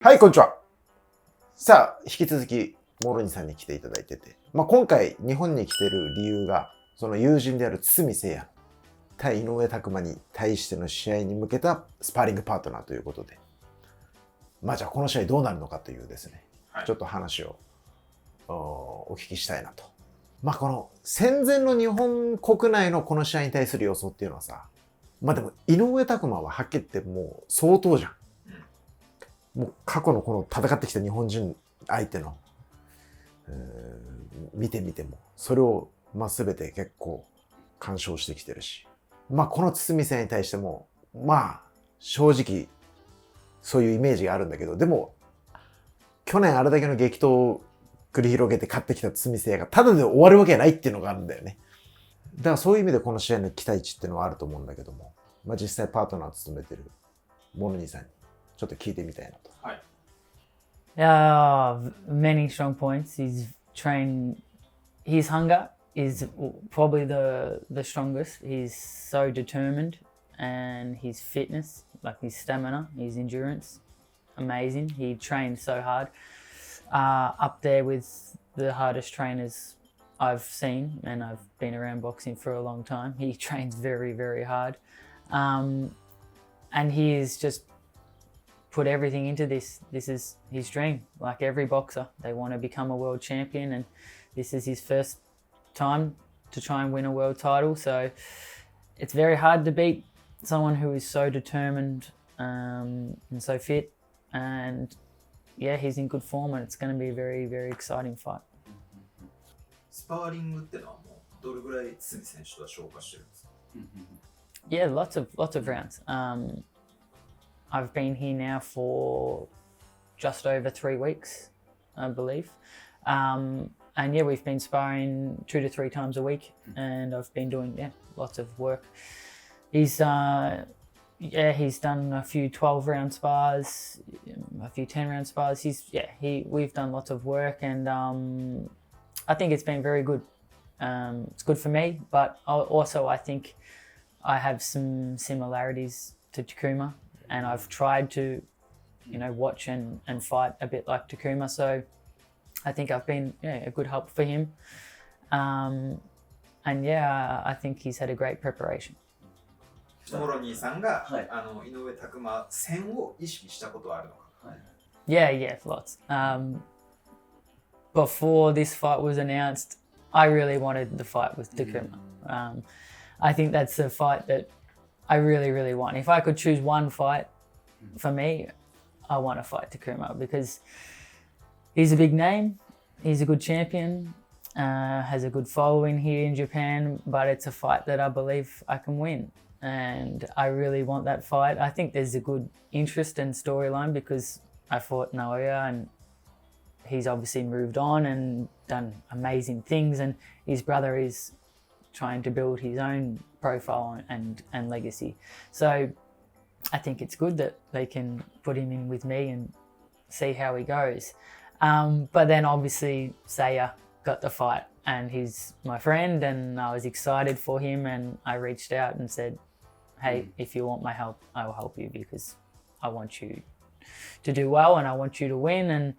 はい、こんにちは。さあ、引き続き、モロニさんに来ていただいてて、今回、日本に来てる理由が、その友人である堤聖也対井上拓真に対しての試合に向けたスパーリングパートナーということで、じゃあこの試合どうなるのかというですね、はい、ちょっと話をお聞きしたいなと。この戦前の日本国内のこの試合に対する予想っていうのはさ、でも井上拓真ははっきり言ってもう相当じゃん。もう過去のこの戦ってきた日本人相手の見てみてもそれを全て結構干渉してきてるし、この堤戦に対しても正直そういうイメージがあるんだけど、でも去年あれだけの激闘を繰り広げて勝ってきた堤聖也がただで終わるわけないっていうのがあるんだよね。だからそういう意味でこの試合の期待値っていうのはあると思うんだけども、実際パートナーを務めてるモノニーさんにちょっと聞いてみたいなと。はい。Many strong points. He's trained. His hunger is probably the strongest. He's so determined, and his fitness, like his stamina, his endurance, amazing. He trains so hard. Up there with the hardest trainers I've seen, and I've been around boxing for a long time. He trains very, very hard, and he is just put everything into this. This is his dream. Like every boxer, they want to become a world champion, and this is his first time to try and win a world title. So it's very hard to beat someone who is so determined and so fit. And yeah, he's in good form, and it's going to be a very, very exciting fight. スパーリングってのはもうどれぐらい堤選手とは消化してるんですか？ Yeah, lots of rounds. I've been here now for just over 3 weeks, I believe. And yeah, we've been sparring 2 to 3 times a week, and I've been doing lots of work. He's done a few 12-round spars, a few 10-round spars. We've done lots of work, and I think it's been very good. It's good for me, but also I think I have some similarities to Takuma. And I've tried to, watch and fight a bit like Takuma. So I think I've been a good help for him. And I think he's had a great preparation. モロニーさんが、井上拓真戦を意識したことはあるのか？ Yeah, lots. Before this fight was announced, I really wanted the fight with Takuma. I think that's a fight that I really, really want. If I could choose one fight for me, I want to fight Takuma because he's a big name, he's a good champion, has a good following here in Japan, but it's a fight that I believe I can win. And I really want that fight. I think there's a good interest and storyline because I fought Naoya, and he's obviously moved on and done amazing things, and his brother is trying to build his own profile and legacy. So I think it's good that they can put him in with me and see how he goes. But then obviously Seiya got the fight, and he's my friend, and I was excited for him, and I reached out and said, hey, if you want my help, I will help you because I want you to do well and I want you to win, and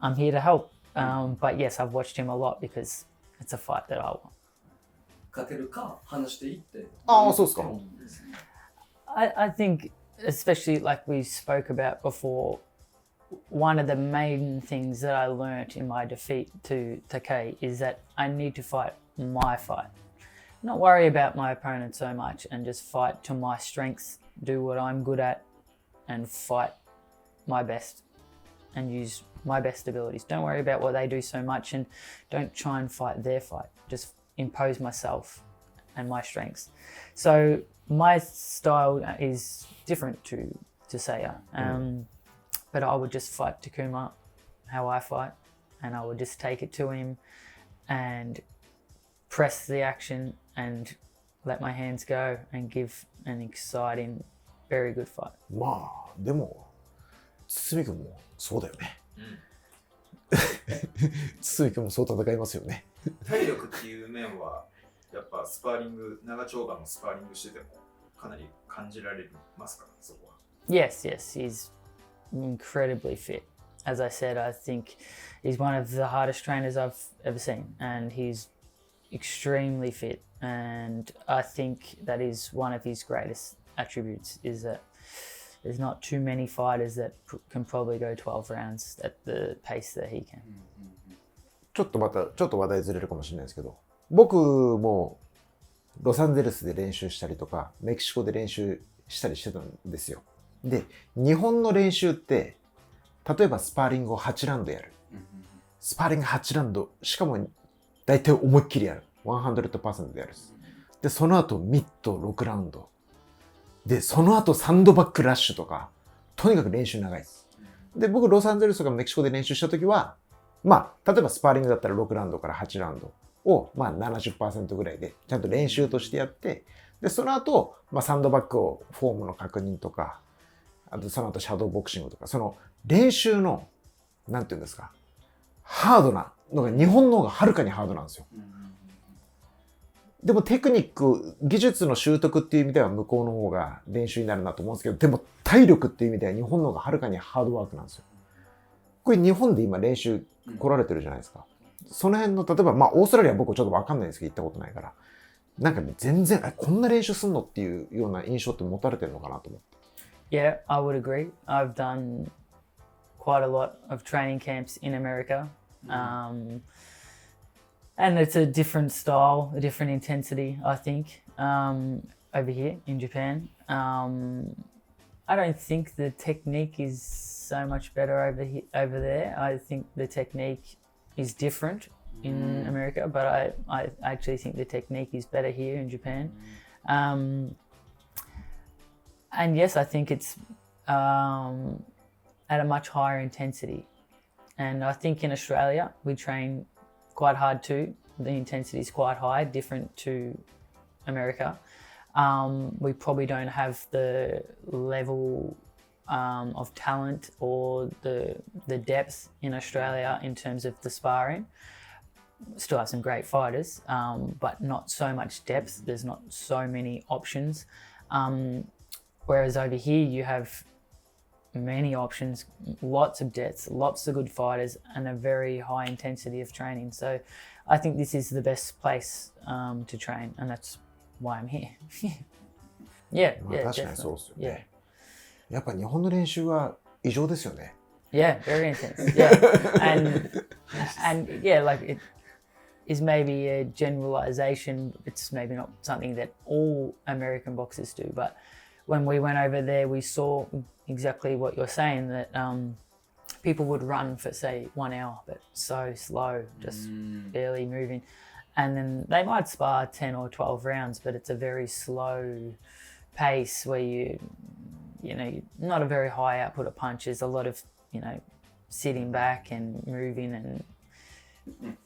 I'm here to help. But yes, I've watched him a lot because it's a fight that I want. 勝てるか話していいって。そうですか。I think, especially like we spoke about before, one of the main things that I learnt in my defeat to Takei is that I need to fight my fight. Not worry about my opponent so much and just fight to my strengths, do what I'm good at, and fight my best and use my best abilities. Don't worry about what they do so much, and don't try and fight their fight. Just impose myself and my strengths. So my style is different to Seiya, but I would just fight Takuma how I fight, and I would just take it to him and press the action and let my hands go and give an exciting, very good fight. でも堤君もそうだよね。堤君もそう戦いますよね。体力っていう面はやっぱスパーリング、長丁場のスパーリングしててもかなり感じられますか、そこは。Yes, he's incredibly fit. As I said, I think he's one of the hardest trainers I've ever seen, and he's extremely fit. And I think that is one of his greatest attributes, is that there's not too many fighters that can probably go 12 rounds at the pace that he can. ちょっと話題ずれるかもしれないですけど、僕もロサンゼルスで練習したりとか、メキシコで練習したりしてたんですよ。で、日本の練習って、例えばスパーリングを8ラウンドやる。スパーリング8ラウンド、しかも大体思いっきりやる。100% でやる。で、その後ミッド6ラウンド。で、その後サンドバックラッシュとか、とにかく練習長いです。で、僕ロサンゼルスとかメキシコで練習したときは、まあ、例えばスパーリングだったら6ラウンドから8ラウンドを、まあ 70% ぐらいで、ちゃんと練習としてやって、で、その後、まあサンドバックをフォームの確認とか、あとその後シャドーボクシングとか、その練習の、なんていうんですか、ハードなのが日本の方がはるかにハードなんですよ。でもテクニック、技術の習得っていう意味では向こうの方が練習になるなと思うんですけど、でも体力っていう意味では日本の方がはるかにハードワークなんですよ。これ日本で今練習来られてるじゃないですか。その辺の、例えば、まあオーストラリアは僕ちょっとわかんないんですけど、行ったことないから。なんかね、全然、こんな練習すんのっていうような印象って持たれてるのかなと思って。Yeah, I would agree. I've done quite a lot of training camps in America. And it's a different style, a different intensity, I think, over here in Japan. I don't think the technique is so much better over there. I think the technique is different in America, but I actually think the technique is better here in Japan. And yes, I think it's at a much higher intensity. And I think in Australia, we train quite hard too. The intensity is quite high, different to America. We probably don't have the level of talent or the depth in Australia in terms of the sparring. Still have some great fighters, but not so much depth. There's not so many options. Whereas over here you have many options, lots of depth, lots of good fighters, and a very high intensity of training. So I think this is the best place to train, and that's why I'm here. Yeah, まあ yeah, 確かに definitely. そうですよ Yeah, ね。やっぱ日本の練習は異常ですよね。 yeah, very intense. Yeah, and yeah, like it is maybe a generalization. It's maybe not something that all American boxers do, but when we went over there, we saw exactly what you're saying, that people would run for say 1 hour, but so slow, just barely moving. And then they might spar 10 or 12 rounds, but it's a very slow pace where you know, not a very high output of punches, a lot of, you know, sitting back and moving and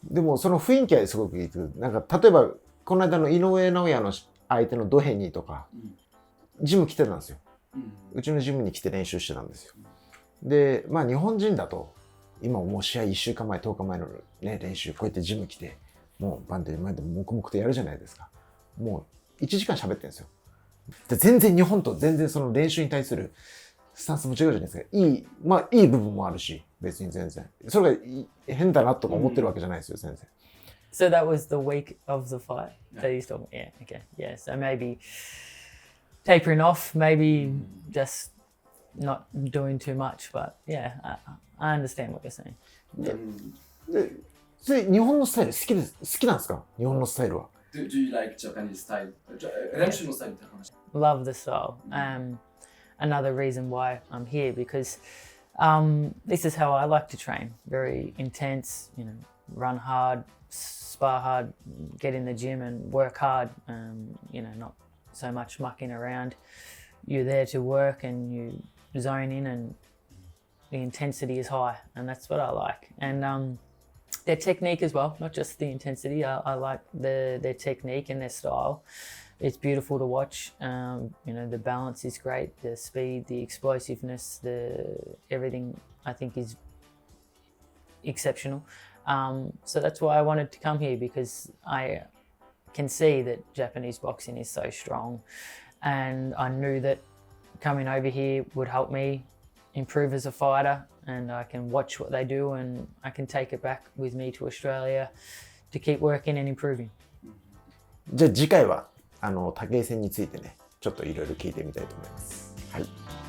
でもその雰囲気はすごくいい。なんか例えばこの間の井上尚弥の相手のドヘニーとか、ジム来てたんですよ。うちのジムに来て練習してたんですよ。で、まあ日本人だと今もう試合1週間前10日前の、ね、練習こうやってジム来てもうバンテで前で黙々とやるじゃないですか。もう1時間喋ってるんですよ。で全然日本と全然その練習に対するスタンスも違うじゃないですか。まあいい部分もあるし、別に全然。それが変だなとか思ってるわけじゃないですよ、全然。So that was the week of the fight that he's talking. Yeah, okay, yeah. So maybe tapering off, maybe just not doing too much, but yeah, I understand what you're saying. で、それ日本のスタイル好きなんですか？日本のスタイルは。Do you like Japanese style? 練習のスタイルって話。Love the style. Another reason why I'm here, because this is how I like to train. Very intense, you know, run hard, spar hard, get in the gym and work hard. You know, not so much mucking around. You're there to work and you zone in, and the intensity is high, and that's what I like. And their technique as well, not just the intensity. I like their technique and their style. It's beautiful to watch. You know, the balance is great, the speed, the explosiveness, everything I think is exceptional. So that's why I wanted to come here, because I can see that Japanese boxing is so strong, and I knew that coming over here would help me improve as a fighter, and I can watch what they do, and I can take it back with me to Australia to keep working and improving. じゃあ次回は武井戦についてねちょっといろいろ聞いてみたいと思います。はい。